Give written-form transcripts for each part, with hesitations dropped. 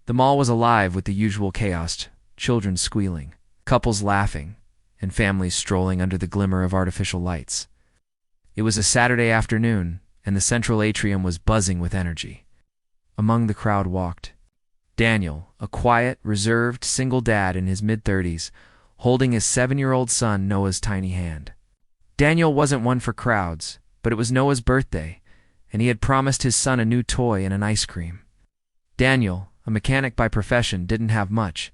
The mall was alive with the usual chaos, children squealing, couples laughing, and families strolling under the glimmer of artificial lights. It was a Saturday afternoon, and the central atrium was buzzing with energy. Among the crowd walked Daniel, a quiet, reserved, single dad in his mid-30s, holding his 7-year-old son Noah's tiny hand. Daniel wasn't one for crowds, but it was Noah's birthday, and he had promised his son a new toy and an ice cream. Daniel, a mechanic by profession, didn't have much,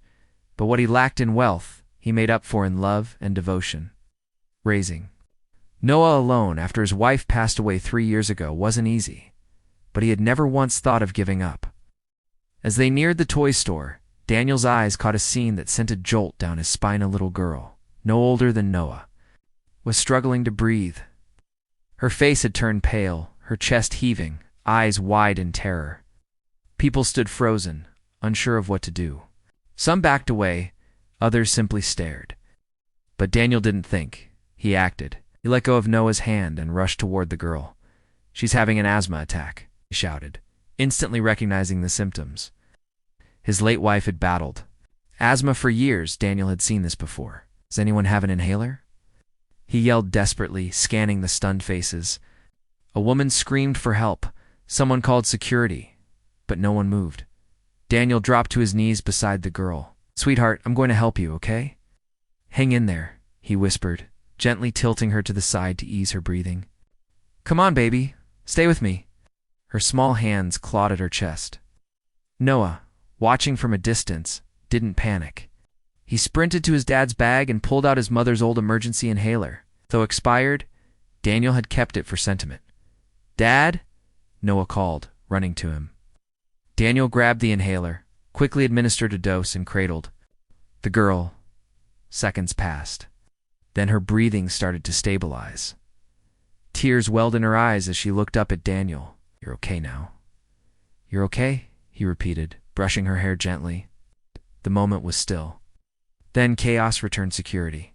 but what he lacked in wealth, he made up for in love and devotion. Raising Noah alone after his wife passed away 3 years ago wasn't easy, but he had never once thought of giving up. As they neared the toy store, Daniel's eyes caught a scene that sent a jolt down his spine. A little girl, no older than Noah, was struggling to breathe. Her face had turned pale, her chest heaving, eyes wide in terror. People stood frozen, unsure of what to do. Some backed away, others simply stared. But Daniel didn't think, he acted. He let go of Noah's hand and rushed toward the girl. "She's having an asthma attack," he shouted, instantly recognizing the symptoms. His late wife had battled asthma for years. Daniel had seen this before. "Does anyone have an inhaler?" He yelled desperately, scanning the stunned faces. A woman screamed for help. Someone called security, but no one moved. Daniel dropped to his knees beside the girl. "Sweetheart, I'm going to help you, okay?" "Hang in there," he whispered, gently tilting her to the side to ease her breathing. "Come on, baby. Stay with me." Her small hands clawed at her chest. Noah, watching from a distance, didn't panic. He sprinted to his dad's bag and pulled out his mother's old emergency inhaler. Though expired, Daniel had kept it for sentiment. "Dad?" Noah called, running to him. Daniel grabbed the inhaler, quickly administered a dose, and cradled the girl. Seconds passed. Then her breathing started to stabilize. Tears welled in her eyes as she looked up at Daniel. "You're okay now." "You're okay?" he repeated, brushing her hair gently. The moment was still. Then chaos returned. Security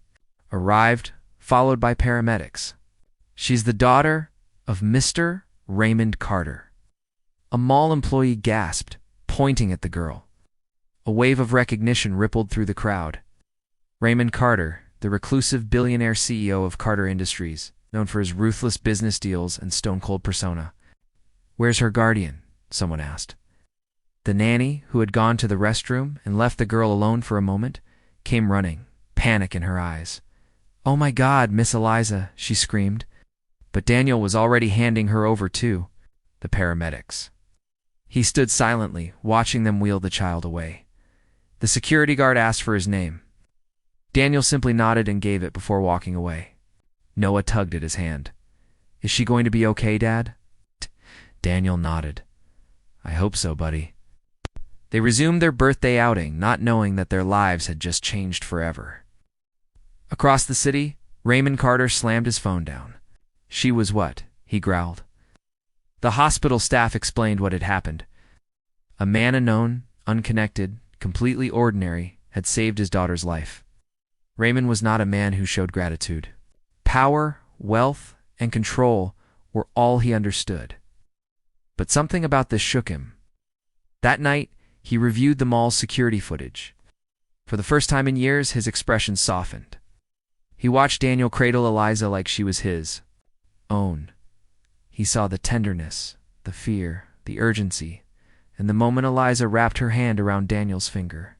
arrived, followed by paramedics. "She's the daughter of Mr. Raymond Carter." A mall employee gasped, pointing at the girl. A wave of recognition rippled through the crowd. Raymond Carter, the reclusive billionaire CEO of Carter Industries, known for his ruthless business deals and stone-cold persona. "Where's her guardian?" someone asked. The nanny, who had gone to the restroom and left the girl alone for a moment, came running, panic in her eyes. "Oh my God, Miss Eliza," she screamed. But Daniel was already handing her over to the paramedics. He stood silently, watching them wheel the child away. The security guard asked for his name. Daniel simply nodded and gave it before walking away. Noah tugged at his hand. "Is she going to be okay, Dad?" Daniel nodded. "I hope so, buddy." They resumed their birthday outing, not knowing that their lives had just changed forever. Across the city, Raymond Carter slammed his phone down. "She was what?" he growled. The hospital staff explained what had happened. A man unknown, unconnected, completely ordinary, had saved his daughter's life. Raymond was not a man who showed gratitude. Power, wealth, and control were all he understood. But something about this shook him. That night, he reviewed the mall's security footage. For the first time in years, his expression softened. He watched Daniel cradle Eliza like she was his own. He saw the tenderness, the fear, the urgency, and the moment Eliza wrapped her hand around Daniel's finger.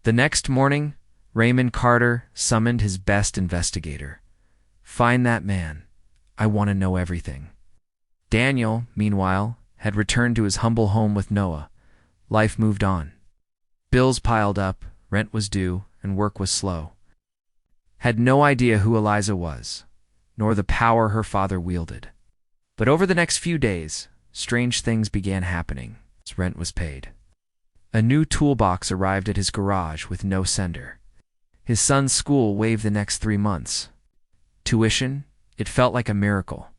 The next morning, Raymond Carter summoned his best investigator. "Find that man. I want to know everything." Daniel, meanwhile, had returned to his humble home with Noah. Life moved on. Bills piled up, rent was due, and work was slow. Had no idea who Eliza was, nor the power her father wielded. But over the next few days, strange things began happening. His rent was paid. A new toolbox arrived at his garage with no sender. His son's school waived the next 3 months. Tuition, it felt like a miracle.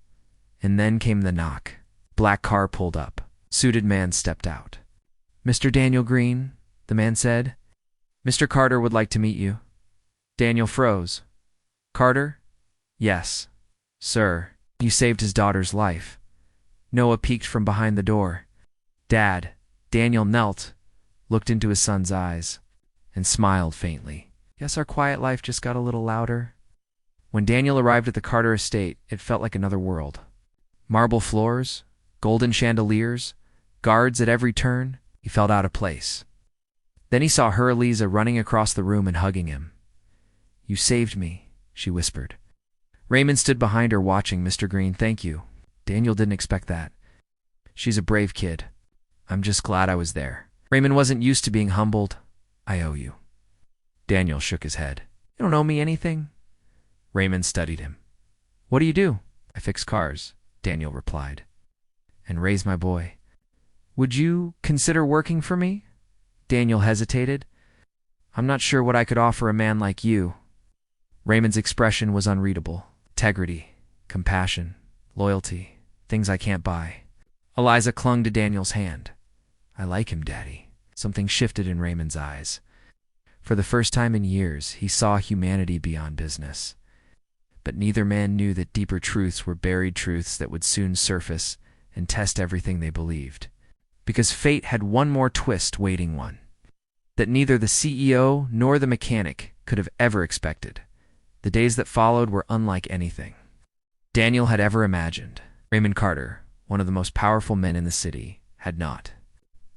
And then came the knock. Black car pulled up. Suited man stepped out. "Mr. Daniel Green," the man said. "Mr. Carter would like to meet you." Daniel froze. "Carter?" "Yes, sir. You saved his daughter's life." Noah peeked from behind the door. "Dad." Daniel knelt, looked into his son's eyes, and smiled faintly. Guess our quiet life just got a little louder. When Daniel arrived at the Carter estate, it felt like another world. Marble floors, golden chandeliers, guards at every turn. He felt out of place. Then he saw her Eliza running across the room and hugging him. "You saved me," she whispered. Raymond stood behind her watching. "Mr. Green, thank you." Daniel didn't expect that. "She's a brave kid. I'm just glad I was there." Raymond wasn't used to being humbled. "I owe you." Daniel shook his head. "You don't owe me anything." Raymond studied him. "What do you do?" "I fix cars," Daniel replied. "And raise my boy." "Would you consider working for me?" Daniel hesitated. "I'm not sure what I could offer a man like you." Raymond's expression was unreadable. Integrity, compassion, loyalty, things I can't buy. Eliza clung to Daniel's hand. "I like him, Daddy." Something shifted in Raymond's eyes. For the first time in years, he saw humanity beyond business. But neither man knew that deeper truths were buried truths that would soon surface and test everything they believed. Because fate had one more twist waiting one, that neither the CEO nor the mechanic could have ever expected. The days that followed were unlike anything Daniel had ever imagined. Raymond Carter, one of the most powerful men in the city, had not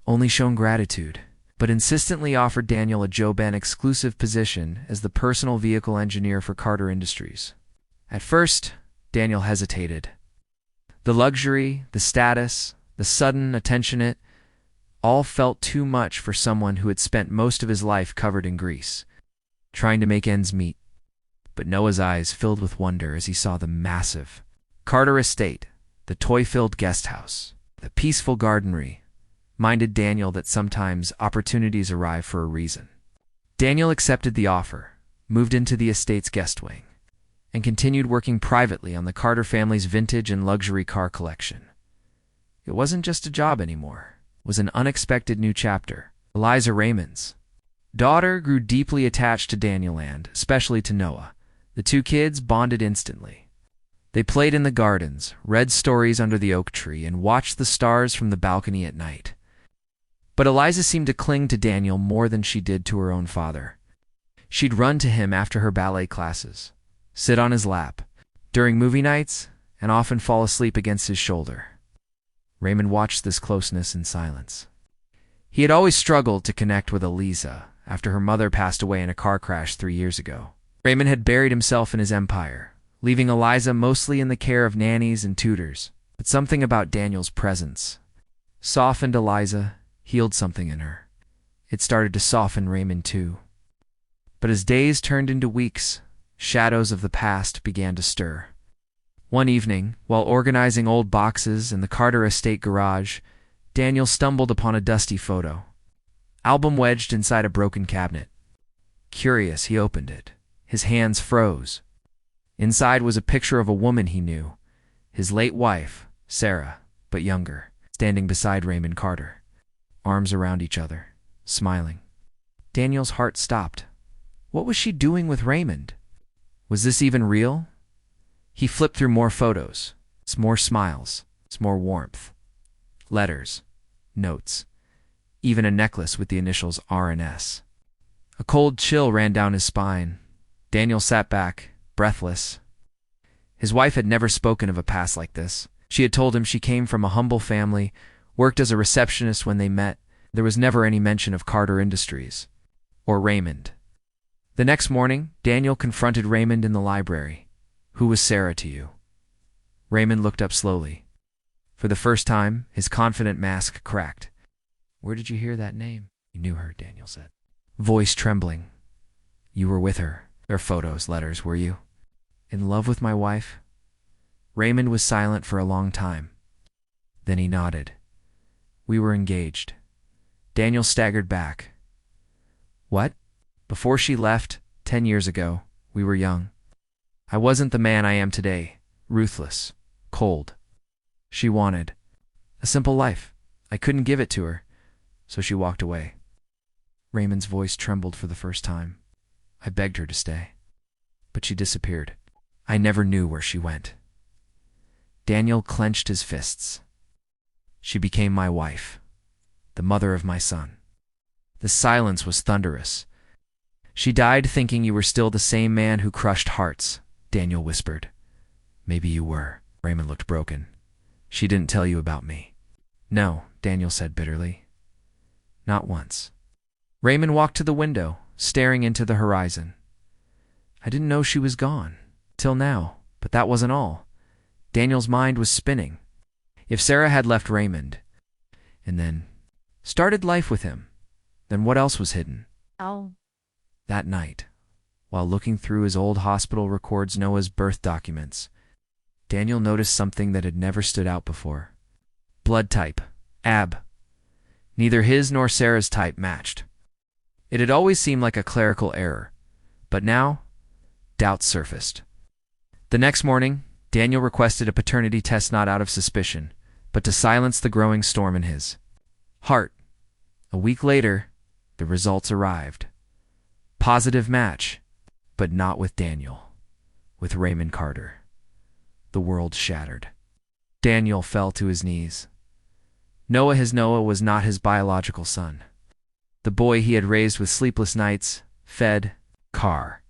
only shown gratitude, but insistently offered Daniel a Joe-Ben exclusive position as the personal vehicle engineer for Carter Industries. At first, Daniel hesitated. The luxury, the status, the sudden attention, it all felt too much for someone who had spent most of his life covered in grease, trying to make ends meet. But Noah's eyes filled with wonder as he saw the massive Carter estate, the toy-filled guest house, the peaceful gardenery, minded Daniel that sometimes opportunities arrive for a reason. Daniel accepted the offer, moved into the estate's guest wing, and continued working privately on the Carter family's vintage and luxury car collection. It wasn't just a job anymore. It was an unexpected new chapter. Eliza Raymond's daughter grew deeply attached to Daniel and, especially to Noah. The two kids bonded instantly. They played in the gardens, read stories under the oak tree, and watched the stars from the balcony at night. But Eliza seemed to cling to Daniel more than she did to her own father. She'd run to him after her ballet classes, sit on his lap during movie nights, and often fall asleep against his shoulder. Raymond watched this closeness in silence. He had always struggled to connect with Eliza after her mother passed away in a car crash 3 years ago. Raymond had buried himself in his empire, leaving Eliza mostly in the care of nannies and tutors. But something about Daniel's presence softened Eliza, healed something in her. It started to soften Raymond too. But as days turned into weeks, shadows of the past began to stir. One evening, while organizing old boxes in the Carter estate garage, Daniel stumbled upon a dusty photo album wedged inside a broken cabinet. Curious, he opened it. His hands froze. Inside was a picture of a woman he knew, his late wife, Sarah, but younger, standing beside Raymond Carter, arms around each other, smiling. Daniel's heart stopped. What was she doing with Raymond? Was this even real? He flipped through more photos. It's more smiles. It's more warmth. Letters. Notes. Even a necklace with the initials R and S. A cold chill ran down his spine. Daniel sat back, breathless. His wife had never spoken of a past like this. She had told him she came from a humble family, worked as a receptionist when they met. There was never any mention of Carter Industries. Or Raymond. The next morning, Daniel confronted Raymond in the library. "Who was Sarah to you?" Raymond looked up slowly. For the first time, his confident mask cracked. "Where did you hear that name?" "You knew her," Daniel said, voice trembling. "You were with her. There are photos, letters, were you?" "In love with my wife?" Raymond was silent for a long time. Then he nodded. "We were engaged." Daniel staggered back. "What?" "Before she left, 10 years ago, we were young. I wasn't the man I am today, ruthless, cold. She wanted a simple life. I couldn't give it to her, so she walked away." Raymond's voice trembled for the first time. "I begged her to stay, but she disappeared. I never knew where she went." Daniel clenched his fists. "She became my wife, the mother of my son. The silence was thunderous. "She died thinking you were still the same man who crushed hearts," Daniel whispered. "Maybe you were." Raymond looked broken. "She didn't tell you about me." "No," Daniel said bitterly. "Not once." Raymond walked to the window, staring into the horizon. "I didn't know she was gone. Till now. But that wasn't all." Daniel's mind was spinning. If Sarah had left Raymond, and then started life with him, then what else was hidden? Oh. That night, while looking through his old hospital records, Noah's birth documents, Daniel noticed something that had never stood out before. Blood type, AB. Neither his nor Sarah's type matched. It had always seemed like a clerical error, but now, doubts surfaced. The next morning, Daniel requested a paternity test not out of suspicion, but to silence the growing storm in his heart. A week later, the results arrived. Positive match, but not with Daniel, with Raymond Carter. The world shattered. Daniel fell to his knees. Noah was not his biological son. The boy he had raised with sleepless nights, fed, car.